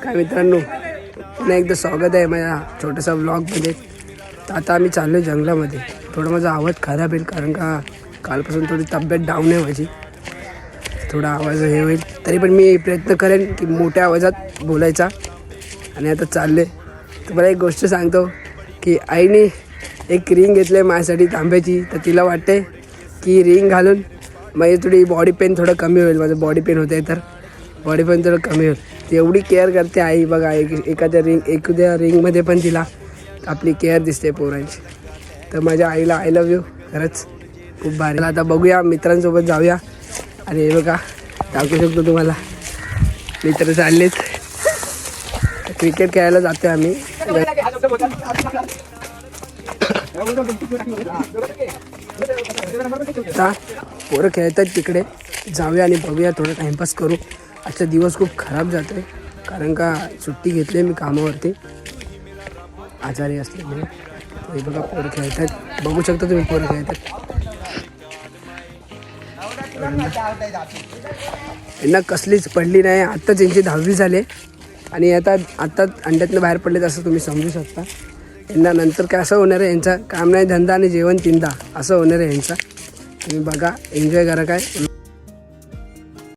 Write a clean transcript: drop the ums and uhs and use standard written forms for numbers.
काय मित्रांनो, पुन्हा एकदा स्वागत आहे माझ्या छोट्याशा व्लॉगमध्ये. तर आता आम्ही चाललो आहे जंगलामध्ये. थोडा माझा आवाज खराब येईल कारण का कालपासून थोडी तब्येत डाऊन आहे माझी. थोडा आवाज हे होईल तरी पण मी प्रयत्न करेन की मोठ्या आवाजात बोलायचा. आणि आता चालले. तुम्हाला एक गोष्ट सांगतो की आईने एक रिंग घेतली आहे माझ्यासाठी तांब्याची. तर तिला वाटते की रिंग घालून माझी थोडी बॉडी पेन थोडं कमी होईल. माझं बॉडी पेन होते तर बॉडी पेन थोडं कमी होईल. ती एवढी केअर करते आई बघा. एखाद्या रिंगमध्ये पण तिला आपली केअर दिसते पोरांची. तर माझ्या आईला आय लव्ह यू खरंच खूप भारी. आता बघूया मित्रांसोबत जाऊया. आणि हे बघा दाखवू शकतो तुम्हाला मित्र चाललेत क्रिकेट खेळायला जातो आम्ही. आता पोरं खेळतात तिकडे जाऊया आणि बघूया थोडं टाईमपास करू. आजचा दिवस खूप खराब जातो आहे कारण का सुट्टी घेतली मी कामावरती आजारी असल्यामुळे. हे बघा पोरं खेळतात बघू शकता तुम्ही पोरं खेळतात. यांना कसलीच पडली नाही. आत्ताच यांची 10वी झाले आणि आता अंड्यातनं बाहेर पडलेत असं तुम्ही समजू शकता. यांना नंतर काय असं होणार आहे यांचा काम नाही धंदा आणि जेवण चिंता असं होणार आहे यांचा. तुम्ही बघा एन्जॉय करा काय.